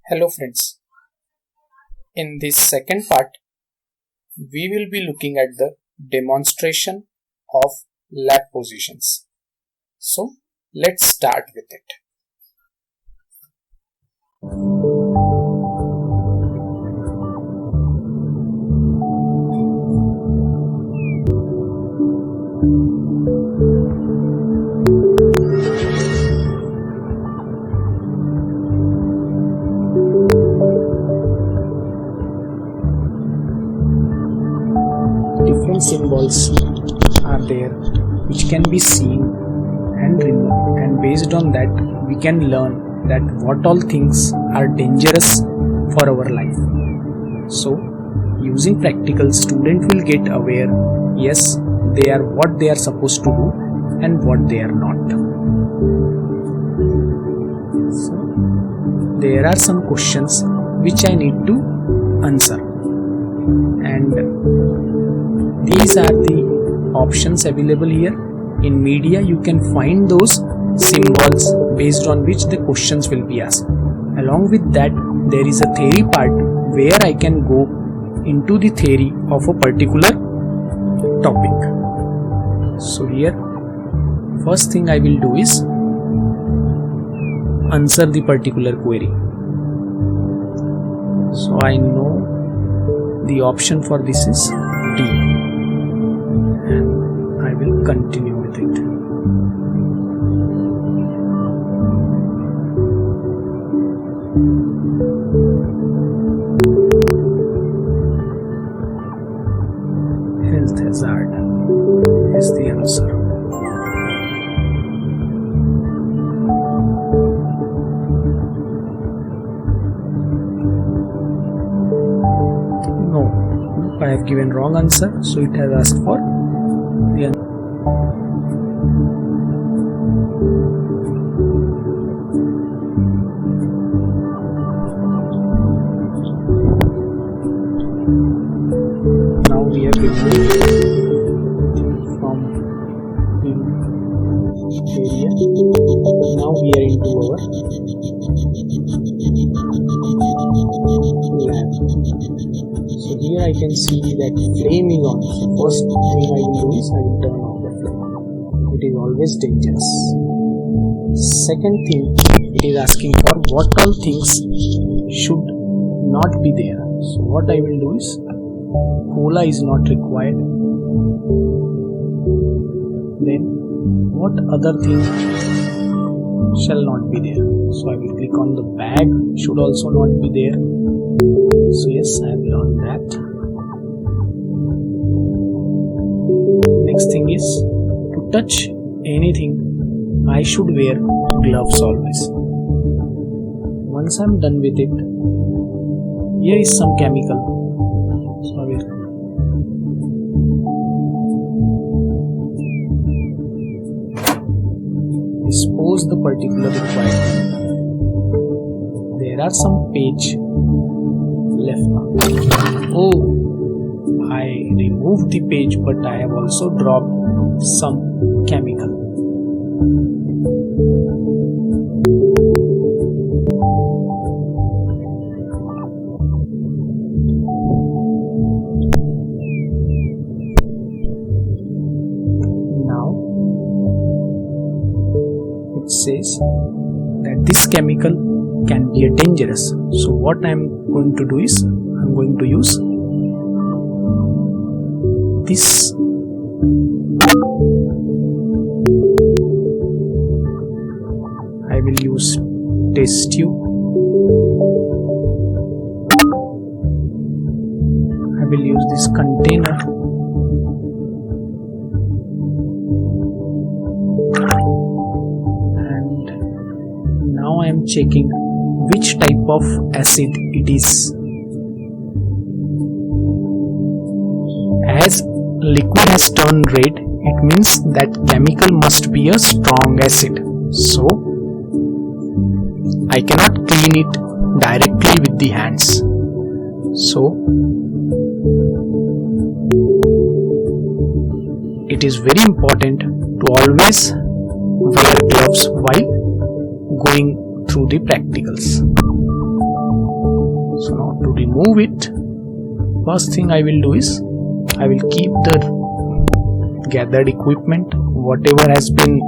Hello friends, in this second part, we will be looking at the demonstration of lab positions. So let's start with it. Different symbols are there which can be seen and removed, and based on that we can learn that what all things are dangerous for our life. So using practical, student will get aware, yes, they are what they are supposed to do and what they are not. So there are some questions which I need to answer, and these are the options available here. In media you can find those symbols based on which the questions will be asked. Along with that, there is a theory part where I can go into the theory of a particular topic. So here, first thing I will do is answer the particular query. So I know the option for this is D. I will continue with it. Health hazard is the answer. No, I have given wrong answer, so it has asked for the answer. Now we have removed from the area. Now we are into our lab. So here I can see that flame is on. First thing I will do is I will turn off the flame. It is always dangerous. Second thing, it is asking for what all things should not be there. So what I will do is, cola is not required. Then what other thing shall not be there? So I will click on the bag, should also not be there. So yes, I have learned that. Next thing is, to touch anything I should wear gloves always. Once I am done with it, here is some chemical. So I will dispose the particular requirement. There are some page left now. Oh, I removed the page, but I have also dropped some chemical. Now it says that this chemical can be dangerous. So what I am going to do is, I am going to use this I will use test tube. I will use this container. And now I am checking which type of acid it is. As liquid has turned red, it means that chemical must be a strong acid. So I cannot clean it directly with the hands. So it is very important to always wear gloves while going through the practicals. remove it, first thing I will do is I will keep the gathered equipment, whatever has been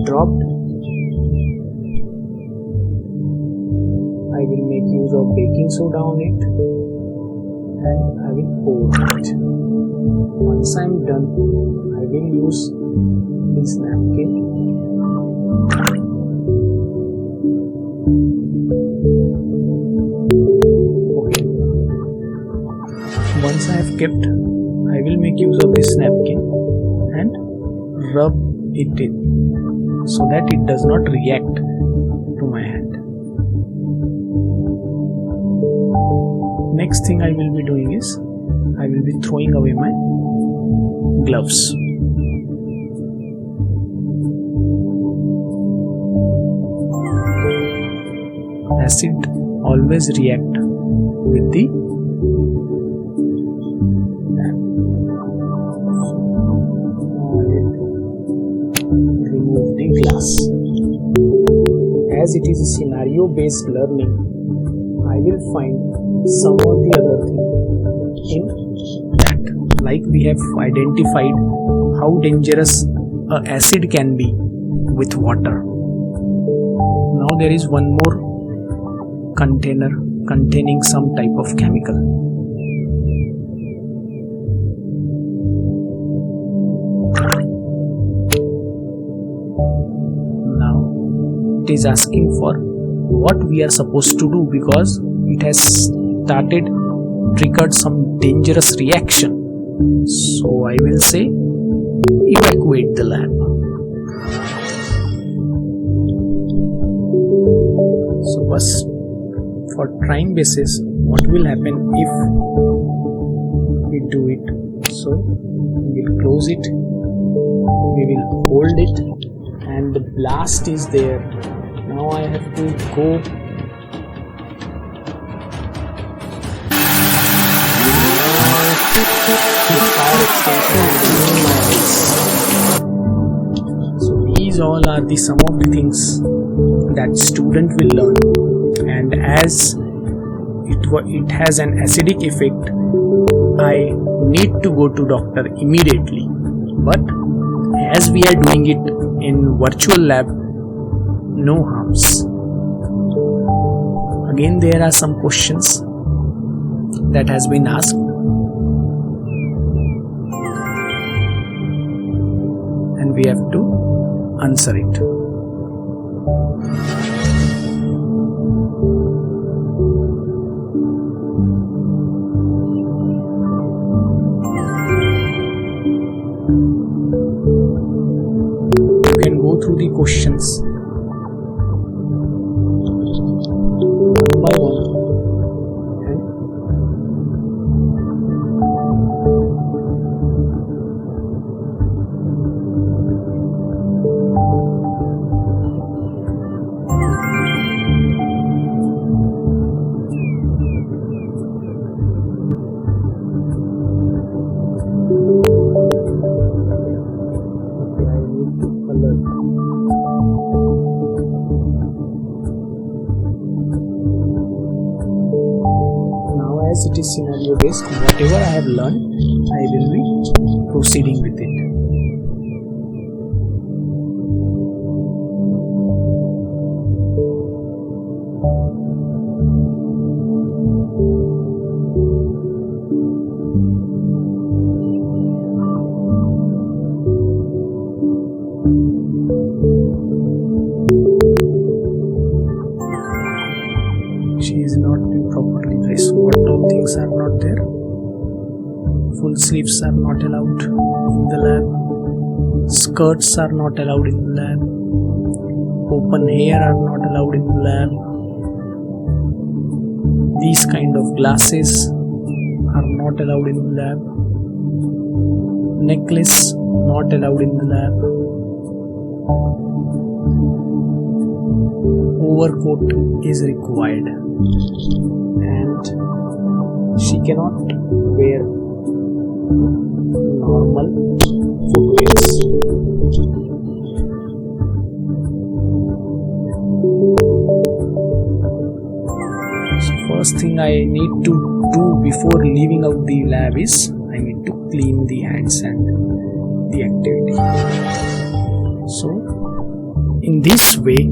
dropped. I will make use of baking soda on it and I will pour it. Once I am done, I will use this napkin Once I have kept, I will make use of this napkin and rub it in so that it does not react to my hand. Next thing I will be doing is I will be throwing away my gloves. Acid always react with the remove the glass. As it is a scenario based learning, I will find some or the other thing in that, like we have identified how dangerous a acid can be with water. Now there is one more container containing some type of chemical. Now it is asking for what we are supposed to do, because it has triggered some dangerous reaction. So I will say evacuate the lab. So first, for trying basis, what will happen if we do it? So we will close it, we will hold it, and the blast is there. Now I have to go the fire extension. So these all are the some of the things that student will learn, and as it has an acidic effect, I need to go to doctor immediately. But as we are doing it in virtual lab, no harms. Again, there are some questions that has been asked, and we have to answer it. You can go through the questions one by one and it is scenario based, whatever I have learned, I will be proceeding with it. She is not properly dressed. What all things are not there? Full sleeves are not allowed in the lab. Skirts are not allowed in the lab. Open hair are not allowed in the lab. These kind of glasses are not allowed in the lab. Necklace not allowed in the lab. Overcoat is required, and she cannot wear normal footwears. So first thing I need to do before leaving out the lab is I need to clean the hands and the activity. So in this way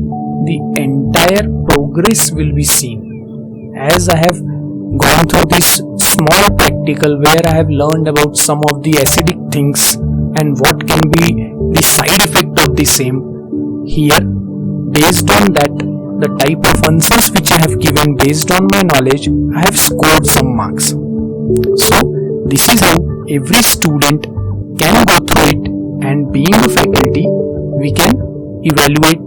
the entire progress will be seen. As I have gone through this small practical where I have learned about some of the acidic things and what can be the side effect of the same, here based on that, the type of answers which I have given based on my knowledge, I have scored some marks. So this is how every student can go through it, and being a faculty we can evaluate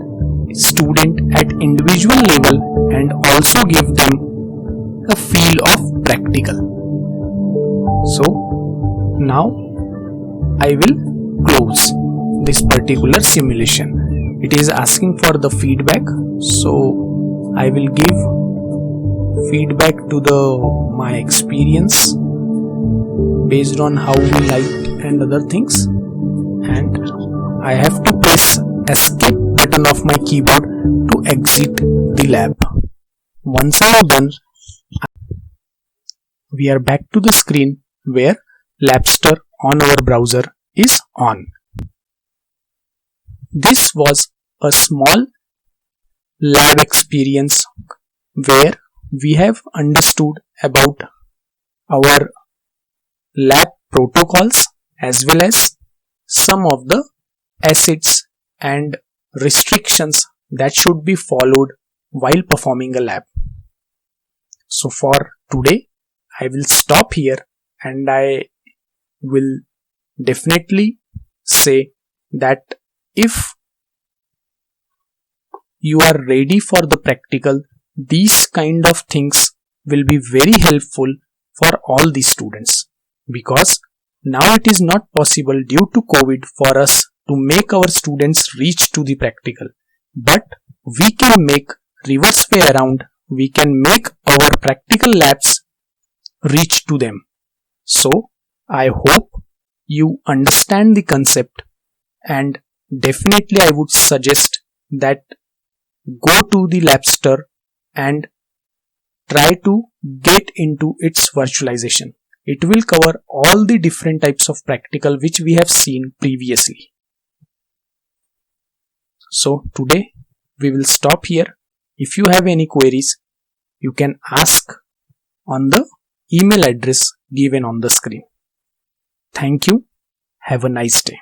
student at individual level and also give them a feel of practical. So now I will close this particular simulation. It is asking for the feedback, so I will give feedback to my experience based on how we liked and other things, and I have to press escape button of my keyboard to exit the lab. Once I am done, we are back to the screen where Labster on our browser is on. This was a small lab experience where we have understood about our lab protocols as well as some of the acids and restrictions that should be followed while performing a lab. So for today I will stop here, and I will definitely say that if you are ready for the practical, these kind of things will be very helpful for all the students, because now it is not possible due to COVID for us to make our students reach to the practical, but we can make reverse way around. We can make our practical labs reach to them. So I hope you understand the concept, and definitely I would suggest that go to the Labster and try to get into its virtualization. It will cover all the different types of practical which we have seen previously. So today we will stop here. If you have any queries, you can ask on the email address given on the screen. Thank you. Have a nice day.